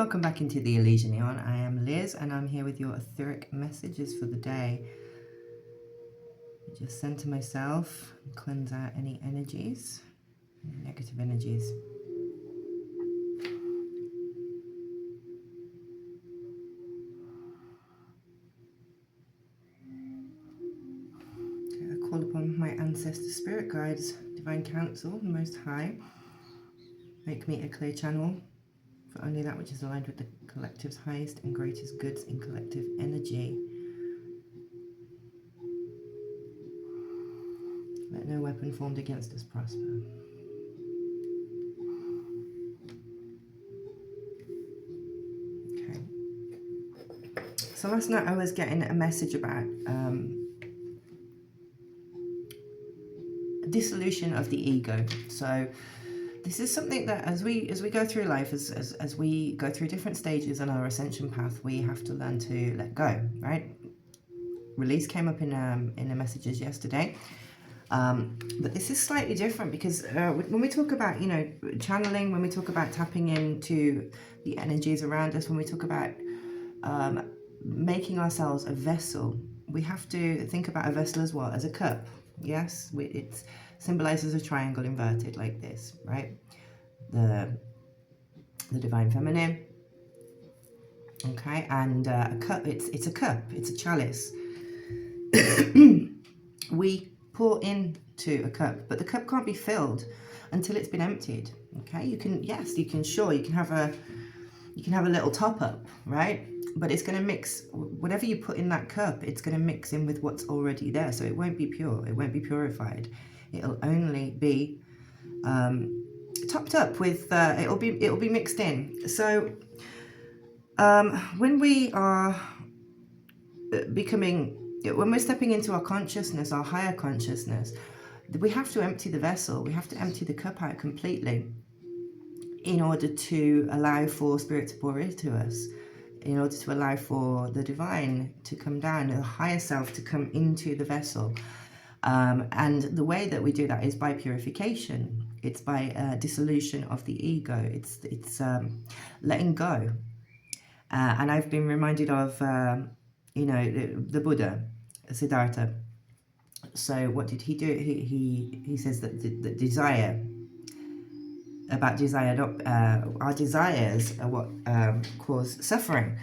welcome back into the Elizian Aeon. I am Liz and I'm here with your etheric messages for the day. Just center myself and cleanse out any energies, any negative energies. Okay, I call upon my ancestor spirit guides, divine counsel, the Most High. Make me a clear channel for only that which is aligned with the collective's highest and greatest goods in collective energy. Let no weapon formed against us prosper. Okay. So last night I was getting a message about dissolution of the ego. So this is something that as we go through life, as we go through different stages on our ascension path, we have to learn to let go, right? Release came up in the messages yesterday. But this is slightly different because when we talk about, channeling, when we talk about tapping into the energies around us, when we talk about making ourselves a vessel, we have to think about a vessel as what? As a cup. Yes, it symbolizes a triangle inverted like this, right? The divine feminine. Okay, and a cup, it's a cup, it's a chalice. We pour into a cup, but the cup can't be filled until it's been emptied. Okay, you can have a little top up, right? But it's going to mix, whatever you put in that cup, it's going to mix in with what's already there. So it won't be pure, it won't be purified. It'll only be topped up with, it'll be mixed in. So when we are when we're stepping into our consciousness, our higher consciousness, we have to empty the vessel. We have to empty the cup out completely in order to allow for spirit to pour into us, in order to allow for the divine to come down, the higher self to come into the vessel. And the way that we do that is by purification. It's by dissolution of the ego. It's letting go. And I've been reminded of the Buddha, Siddhartha. So what did he do? He says that the desire, our desires are what cause suffering.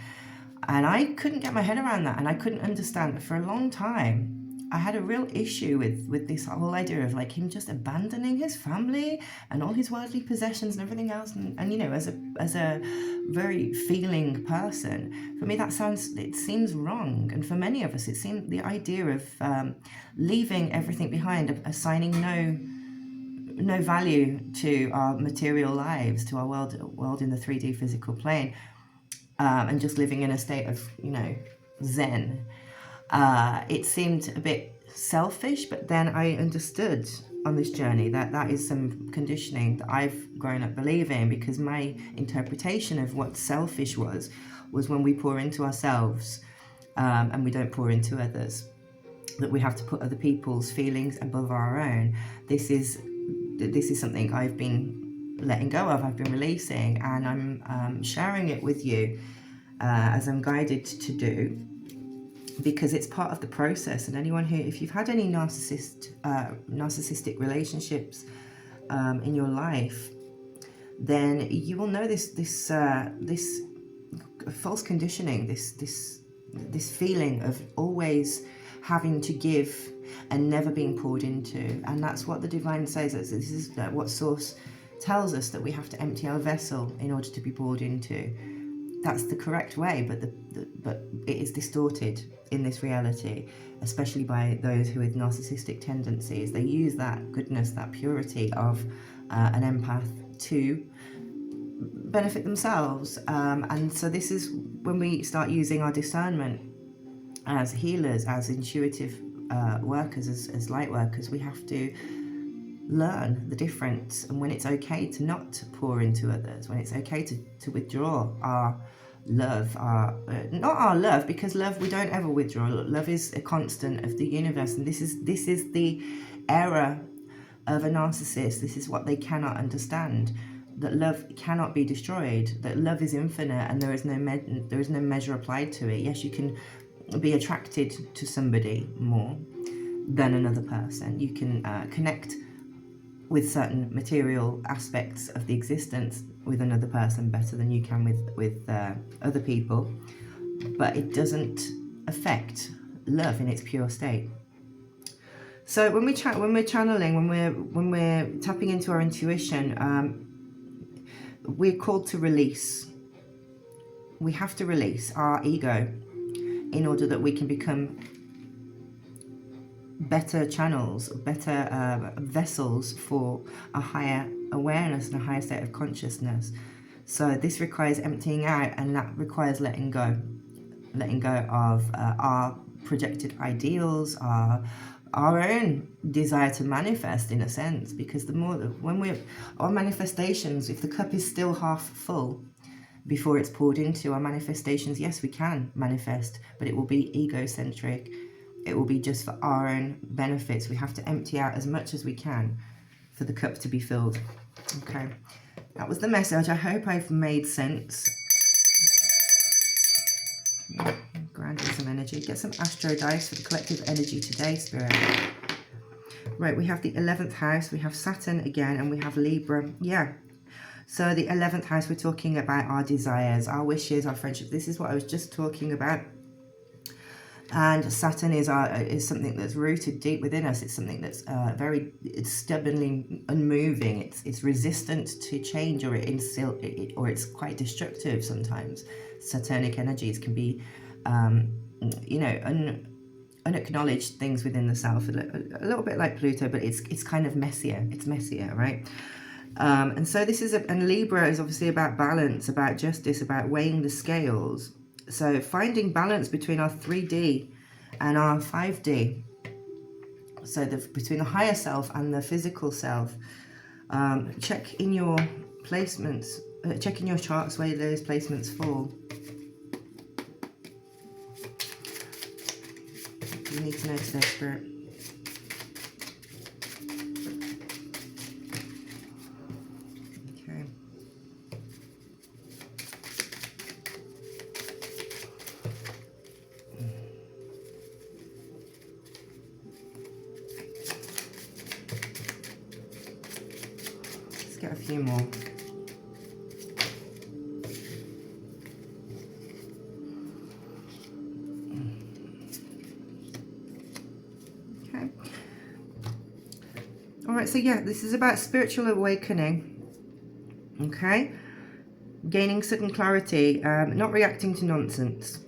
And I couldn't get my head around that, and I couldn't understand it for a long time. I had a real issue with this whole idea of like him just abandoning his family and all his worldly possessions and everything else. And as a very feeling person, for me it seems wrong. And for many of us, it seemed the idea of leaving everything behind, of assigning no value to our material lives, to our world in the 3D physical plane, and just living in a state of zen. It seemed a bit selfish, but then I understood on this journey that is some conditioning that I've grown up believing, because my interpretation of what selfish was when we pour into ourselves and we don't pour into others, that we have to put other people's feelings above our own. This is something I've been letting go of, I've been releasing, and I'm sharing it with you as I'm guided to do, because it's part of the process. And anyone who, if you've had any narcissistic relationships in your life, then you will know this false conditioning, this feeling of always having to give and never being poured into. And that's what the divine says. This is what Source tells us, that we have to empty our vessel in order to be poured into. That's the correct way, but it is distorted in this reality, especially by those who with narcissistic tendencies. They use that goodness, that purity of an empath to benefit themselves. And so this is when we start using our discernment as healers, as intuitive workers, as light workers. We have to learn the difference, and when it's okay to not pour into others, when it's okay to withdraw our love, not our love, because love we don't ever withdraw. Love is a constant of the universe, and this is the error of a narcissist. This is what they cannot understand. that love cannot be destroyed, that love is infinite, and there is no measure applied to it. Yes, you can be attracted to somebody more than another person. You can connect with certain material aspects of the existence with another person better than you can with other people, but it doesn't affect love in its pure state. So when we're channeling, when we're tapping into our intuition, we're called to release. We have to release our ego in order that we can become better channels, better vessels for a higher awareness and a higher state of consciousness. So this requires emptying out, and that requires letting go of our projected ideals, our own desire to manifest, in a sense, because the more when our manifestations, if the cup is still half full before it's poured into, our manifestations, yes, we can manifest, but it will be egocentric. It will be just for our own benefits. We have to empty out as much as we can for the cup to be filled. Okay, that was the message. I hope I've made sense. Grounding some energy. Get some astro dice for the collective energy today, Spirit. Right, we have the 11th house. We have Saturn again, and we have Libra. Yeah. So the 11th house, we're talking about our desires, our wishes, our friendship. This is what I was just talking about. And Saturn is something that's rooted deep within us. It's something that's it's stubbornly unmoving. It's resistant to change, or it's quite destructive sometimes. Saturnic energies can be, unacknowledged things within the self, a little bit like Pluto, but it's kind of messier. It's messier, right? And so this is, and Libra is obviously about balance, about justice, about weighing the scales. So finding balance between our 3D and our 5D. So between the higher self and the physical self. Check in your placements, check in your charts where those placements fall. You need to know today, Spirit. Get a few more. Okay. All right, so yeah, this is about spiritual awakening. Okay. Gaining sudden clarity, not reacting to nonsense.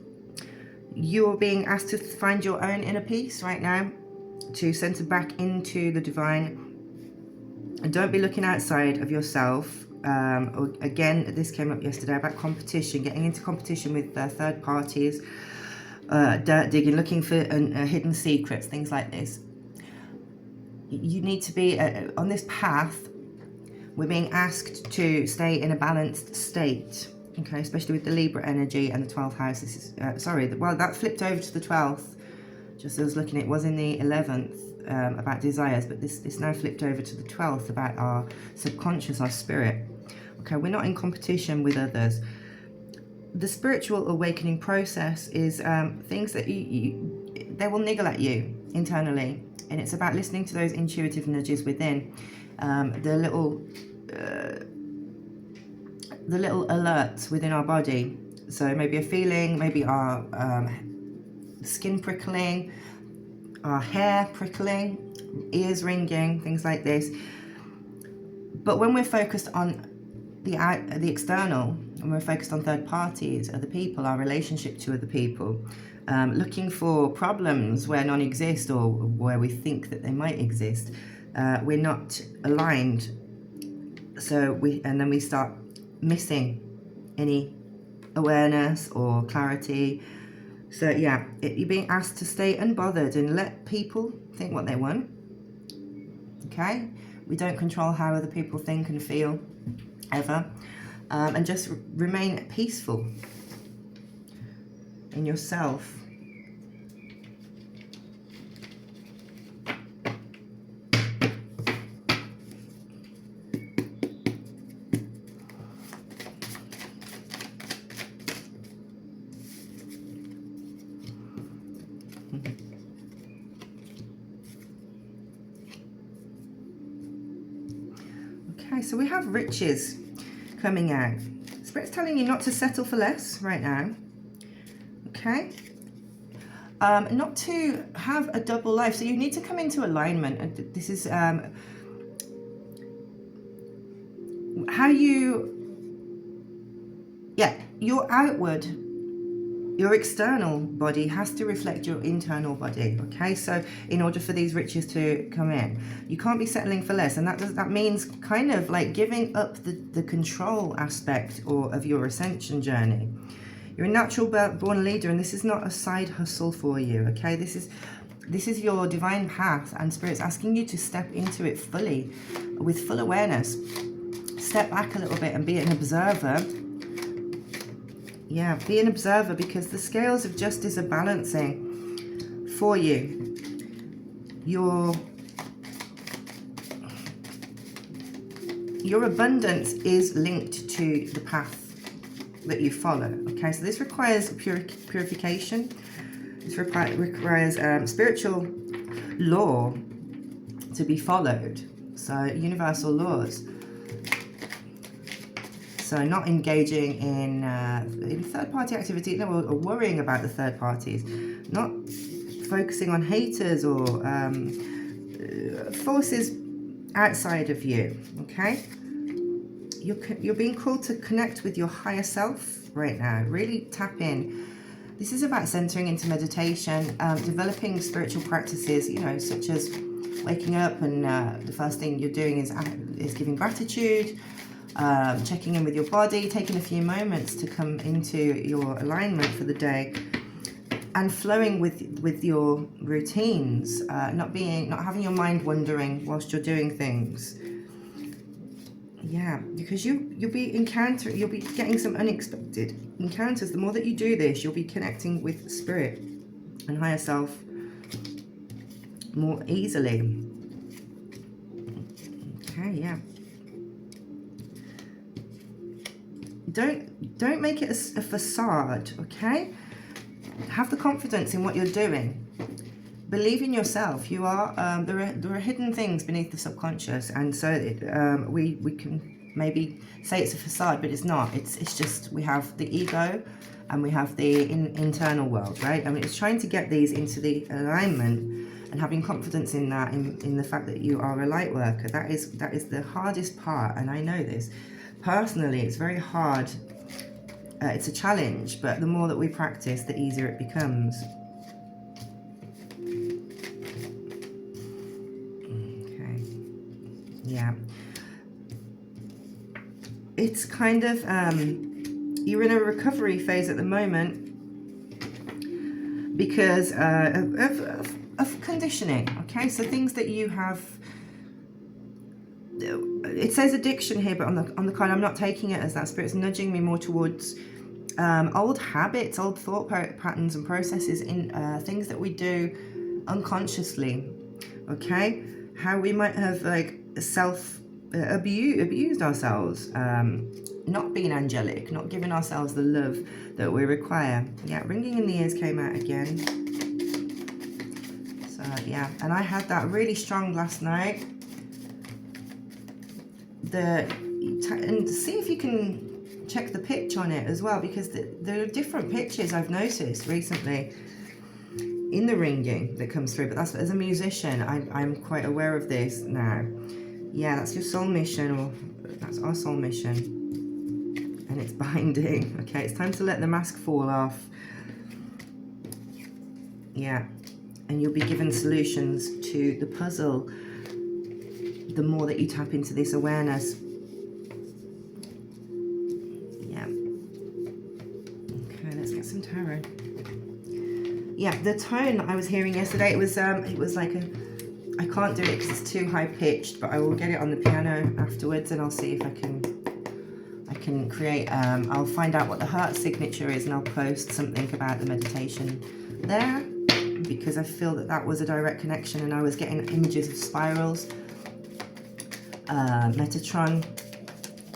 You're being asked to find your own inner peace right now, to center back into the divine. And don't be looking outside of yourself. Again, this came up yesterday about competition, getting into competition with third parties, dirt digging, looking for hidden secrets, things like this. You need to be on this path. We're being asked to stay in a balanced state, okay, especially with the Libra energy and the 12th house. This is, well, that flipped over to the 12th. Just as I was looking, it was in the 11th. About desires, but this now flipped over to the 12th about our subconscious, our spirit. Okay, we're not in competition with others. The spiritual awakening process is things that they will niggle at you internally, and it's about listening to those intuitive nudges within, the little alerts within our body. So maybe a feeling, maybe our skin prickling, our hair prickling, ears ringing, things like this. But when we're focused on the external, when we're focused on third parties, other people, our relationship to other people, looking for problems where none exist or where we think that they might exist, we're not aligned. So then we start missing any awareness or clarity. So yeah, you're being asked to stay unbothered and let people think what they want. Okay? We don't control how other people think and feel, ever. And just remain peaceful in yourself. Okay, so we have riches coming out. Spirit's telling you not to settle for less right now. Okay. Not to have a double life. So you need to come into alignment. And this is how you, your outward, your external body has to reflect your internal body. Okay, so in order for these riches to come in, you can't be settling for less, and that means kind of like giving up the control aspect of your ascension journey. You're a natural born leader, and this is not a side hustle for you. Okay, this is your divine path, and Spirit's asking you to step into it fully, with full awareness. Step back a little bit and be an observer. Yeah, be an observer, because the scales of justice are balancing for you. Your abundance is linked to the path that you follow. Okay, so this requires purification. This requires spiritual law to be followed. So universal laws. So not engaging in third-party activity, or worrying about the third parties, not focusing on haters or forces outside of you. Okay, you're being called to connect with your higher self right now. Really tap in. This is about centering into meditation, developing spiritual practices, you know, such as waking up and the first thing you're doing is giving gratitude. Checking in with your body, taking a few moments to come into your alignment for the day, and flowing with your routines, not having your mind wandering whilst you're doing things. Yeah, because you'll be getting some unexpected encounters. The more that you do this, you'll be connecting with spirit and higher self more easily. Okay, yeah. Don't make it a facade, okay? Have the confidence in what you're doing. Believe in yourself. You are. There are hidden things beneath the subconscious, and so we can maybe say it's a facade, but it's not. It's just we have the ego, and we have the internal world, right? I mean, it's trying to get these into the alignment, and having confidence in that, in the fact that you are a light worker. That is the hardest part, and I know this. Personally, it's very hard. It's a challenge, but the more that we practice, the easier it becomes. Okay. Yeah. It's kind of, you're in a recovery phase at the moment because of conditioning, okay? So things that you have. It says addiction here, but on the card, I'm not taking it as that. Spirit's nudging me more towards old habits, old thought patterns and processes in things that we do unconsciously. Okay, how we might have like abused ourselves, not being angelic, not giving ourselves the love that we require. Yeah, ringing in the ears came out again. So yeah, and I had that really strong last night. And see if you can check the pitch on it as well, because there are different pitches I've noticed recently in the ringing that comes through. But that's, as a musician, I'm quite aware of this now. Yeah, that's your soul mission, or that's our soul mission, and it's binding. Okay, it's time to let the mask fall off. Yeah, and you'll be given solutions to the puzzle the more that you tap into this awareness. Yeah. Okay, let's get some tarot. Yeah, the tone I was hearing yesterday, it was like I can't do it because it's too high pitched, but I will get it on the piano afterwards, and I'll see if I can create. I'll find out what the heart signature is, and I'll post something about the meditation there, because I feel that was a direct connection, and I was getting images of spirals. Metatron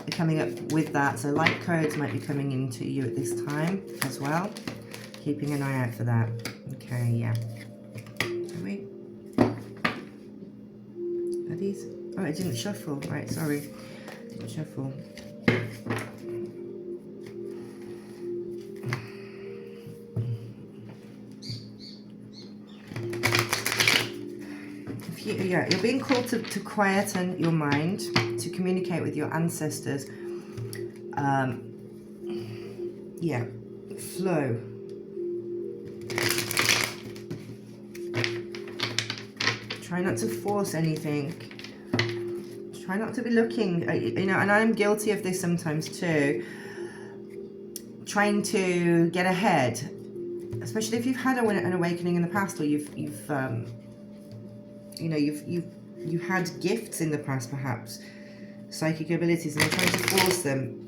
coming up with that, so light codes might be coming into you at this time as well. Keeping an eye out for that. Okay, yeah. Are these Oh, it didn't shuffle. Right, sorry. It didn't shuffle. Yeah, you're being called to quieten your mind, to communicate with your ancestors. Yeah, flow. Try not to force anything. Try not to be looking, you know, and I'm guilty of this sometimes too. Trying to get ahead, especially if you've had an awakening in the past, or you've you know, you had gifts in the past, perhaps psychic abilities, and you're trying to force them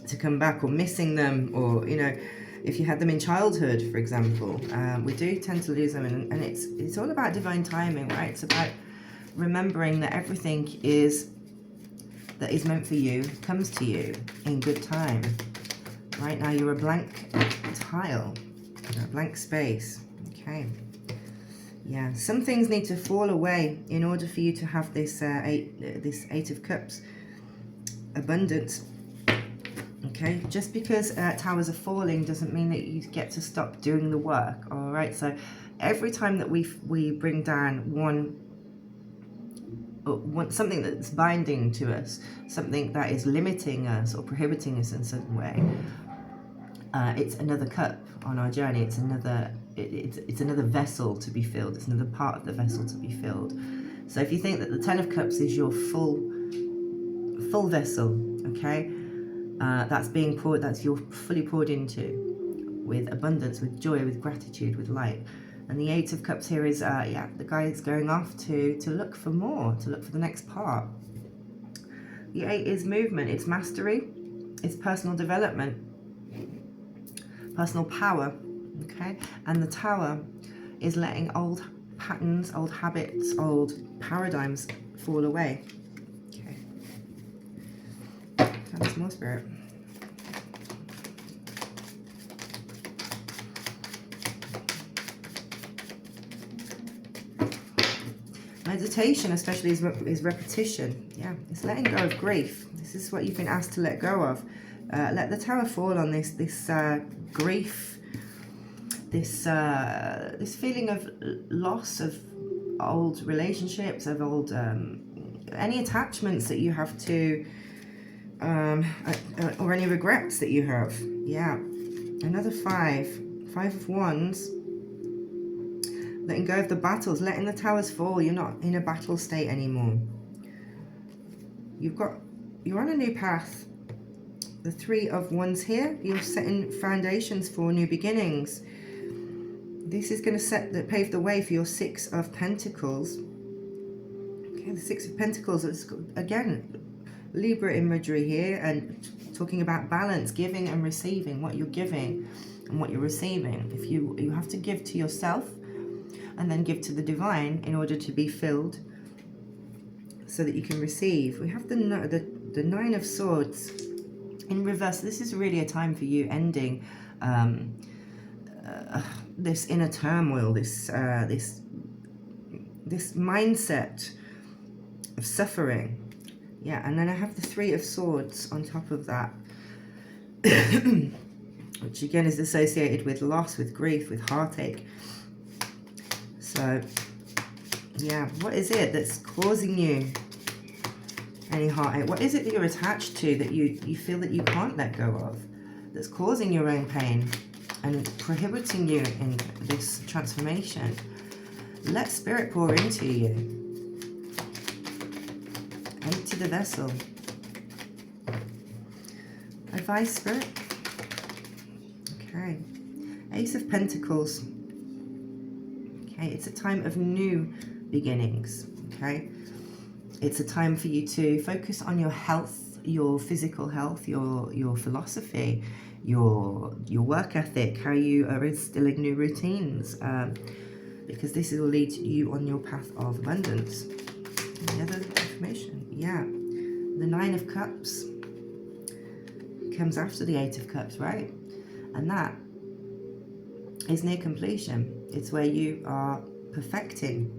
to come back, or missing them, or, you know, if you had them in childhood, for example, we do tend to lose them, and it's all about divine timing, right? It's about remembering that everything that is meant for you comes to you in good time. Right now you're a blank tile, a blank space. Okay. Yeah, some things need to fall away in order for you to have this Eight of Cups abundance. Okay, just because towers are falling doesn't mean that you get to stop doing the work. All right, so every time that we bring down something that's binding to us, something that is limiting us or prohibiting us in some way, it's another cup on our journey. It's another vessel to be filled. It's another part of the vessel to be filled. So if you think that the Ten of Cups is your full vessel, okay, that's being poured, that's you're fully poured into with abundance, with joy, with gratitude, with light. And the Eight of Cups here is, yeah, the guy is going off to look for more, to look for the next part. The Eight is movement, it's mastery, it's personal development, personal power, okay? And the Tower is letting old patterns, old habits, old paradigms fall away. Okay. Tell us more, Spirit. Meditation, especially, is repetition. Yeah, it's letting go of grief. This is what you've been asked to let go of. Let the Tower fall on this grief, this feeling of loss of old relationships, of old any attachments that you have to, or any regrets that you have. Yeah, another Five of Wands. Letting go of the battles, letting the towers fall. You're not in a battle state anymore. You're on a new path. The Three of Wands here, you're setting foundations for new beginnings. This is going to pave the way for your Six of Pentacles. Okay, the Six of Pentacles is, again, Libra imagery here, and talking about balance, giving and receiving, what you're giving and what you're receiving. If you have to give to yourself, and then give to the divine in order to be filled, so that you can receive. We have the Nine of Swords in reverse. This is really a time for you ending this inner turmoil, this mindset of suffering. Yeah, and then I have the Three of Swords on top of that, which again is associated with loss, with grief, with heartache. So, yeah, what is it that's causing you any heartache? What is it that you're attached to that you feel that you can't let go of, that's causing your own pain and prohibiting you in this transformation? Let Spirit pour into you. Empty the vessel. Advice, Spirit. Okay. Ace of Pentacles. Okay, it's a time of new beginnings, okay? It's a time for you to focus on your health, your physical health, your philosophy, your work ethic, how you are instilling new routines, because this will lead you on your path of abundance. Any other information? Yeah, the Nine of Cups comes after the Eight of Cups, right? And that is near completion. It's where you are perfecting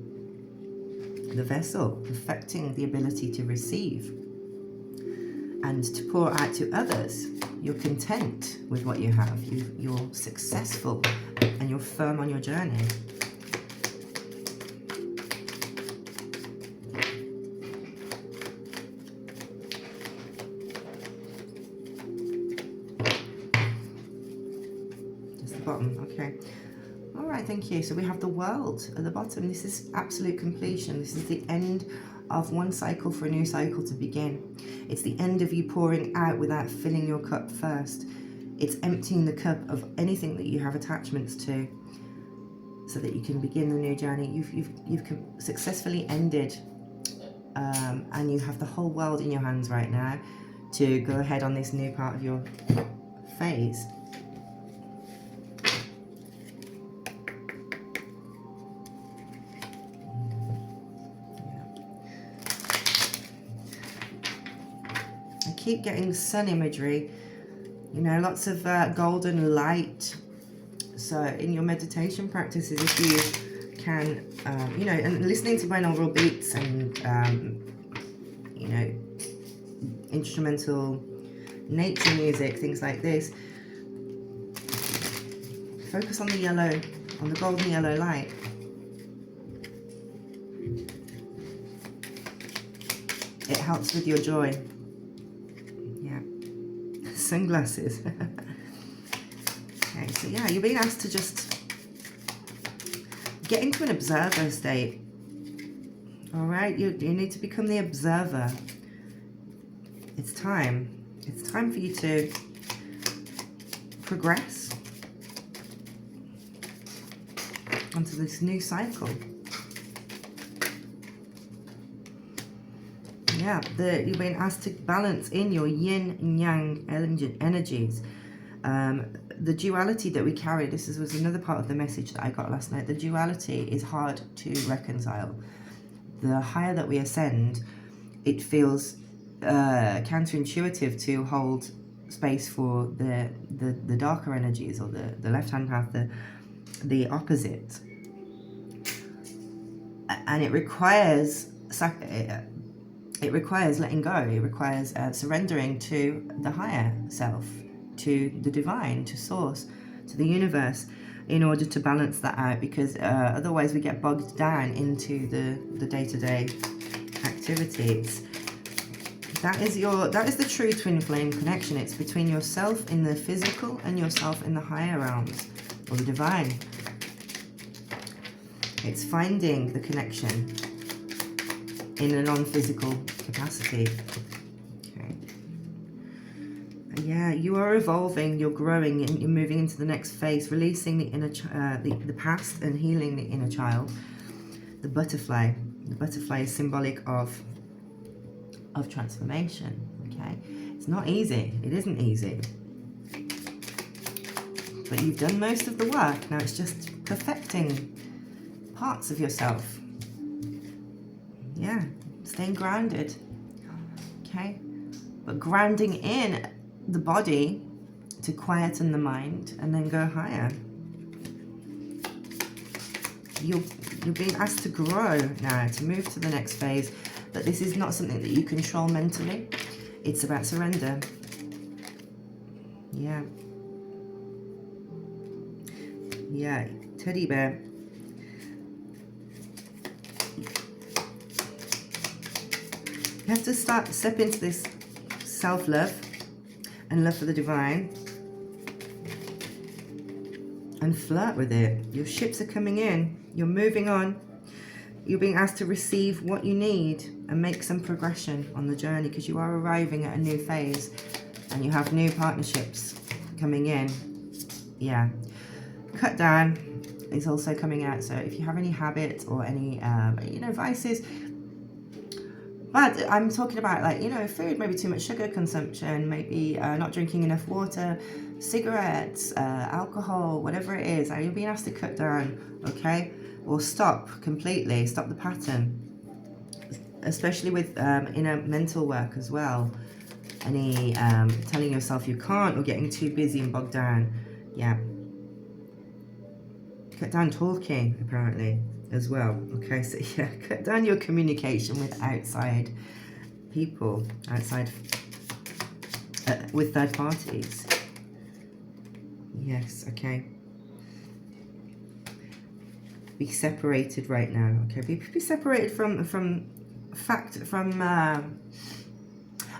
the vessel, perfecting the ability to receive and to pour out to others. You're content with what you have. You're successful and you're firm on your journey. Just the bottom, okay. All right, thank you. So we have the world at the bottom. This is absolute completion. This is the end of one cycle for a new cycle to begin. It's the end of you pouring out without filling your cup first. It's emptying the cup of anything that you have attachments to, so that you can begin the new journey. You've successfully ended, and you have the whole world in your hands right now to go ahead on this new part of your phase. Keep getting sun imagery, you know, lots of golden light. So in your meditation practices, if you can, you know, and listening to binaural beats and, you know, instrumental nature music, things like this, focus on the yellow, on the golden yellow light. It helps with your joy. Sunglasses. Okay, so yeah, you're being asked to just get into an observer state. All right, you need to become the observer. It's time. It's time for you to progress onto this new cycle. Yeah, you've been asked to balance in your yin and yang energies. The duality that we carry, this was another part of the message that I got last night. The duality is hard to reconcile. The higher that we ascend, it feels counterintuitive to hold space for the darker energies, or the left-hand half, the opposite. And it requires letting go. It requires surrendering to the higher self, to the divine, to source, to the universe, in order to balance that out, because otherwise we get bogged down into the day-to-day activities. That is the true twin flame connection. It's between yourself in the physical and yourself in the higher realms, or the divine. It's finding the connection in a non-physical capacity. Okay. Yeah, you are evolving, you're growing, and you're moving into the next phase, releasing the inner, the past, and healing the inner child. The butterfly. The butterfly is symbolic of transformation. Okay, it's not easy. It isn't easy. But you've done most of the work. Now it's just perfecting parts of yourself. Yeah, staying grounded. Okay, but grounding in the body to quieten the mind and then go higher. You're being asked to grow now, to move to the next phase, but this is not something that you control mentally. It's about surrender. Yeah. Yeah, teddy bear. You have to step into this self-love and love for the divine and flirt with it. Your ships are coming in. You're moving on. You're being asked to receive what you need and make some progression on the journey, because you are arriving at a new phase and you have new partnerships coming in. Yeah. Cut down is also coming out. So if you have any habits or any, vices, but I'm talking about, like, food, maybe too much sugar consumption, maybe not drinking enough water, cigarettes, alcohol, whatever it is. You're being asked to cut down, okay? Or stop completely, stop the pattern. Especially with inner mental work as well. Any telling yourself you can't, or getting too busy and bogged down. Yeah. Cut down talking, apparently. as well. Okay, so yeah, cut down your communication with outside people, outside with third parties. Yes, okay. Be separated right now. Okay, be separated from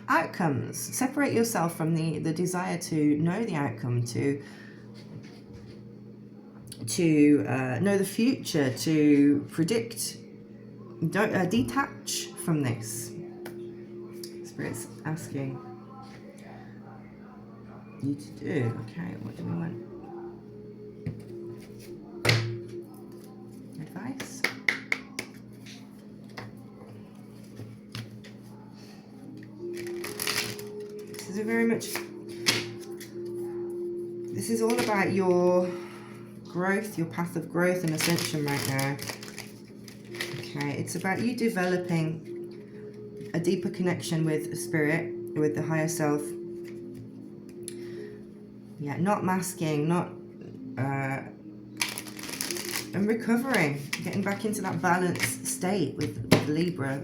outcomes. Separate yourself from the desire to know the outcome, to know the future, to predict. Don't detach from this. Spirit's asking you to do. Okay, what do we want? Advice? This is very much. This is all about your growth, your path of growth and ascension right now. Okay, it's about you developing a deeper connection with spirit, with the higher self. Yeah, not masking, not and recovering, getting back into that balanced state with Libra.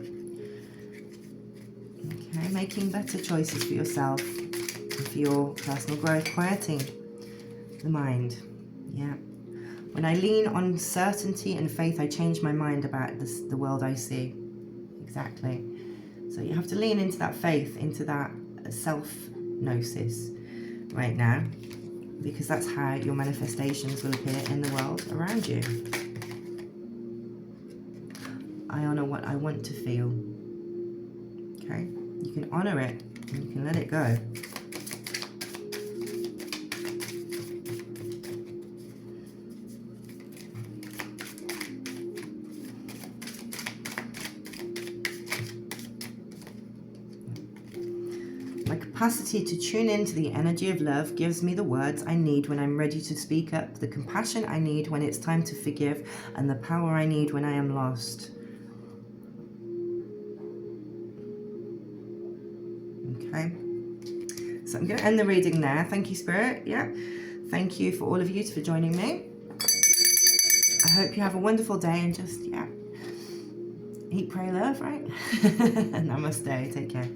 Okay, making better choices for yourself and for your personal growth, quieting the mind. Yeah. When I lean on certainty and faith, I change my mind about the world I see. Exactly. So you have to lean into that faith, into that self-gnosis right now, because that's how your manifestations will appear in the world around you. I honor what I want to feel. Okay? You can honor it and you can let it go. My capacity to tune into the energy of love gives me the words I need when I'm ready to speak up, the compassion I need when it's time to forgive, and the power I need when I am lost. Okay, so I'm going to end the reading there. Thank you, Spirit. Yeah, thank you for all of you for joining me. I hope you have a wonderful day and just, yeah, eat, pray, love, right? Namaste. Take care.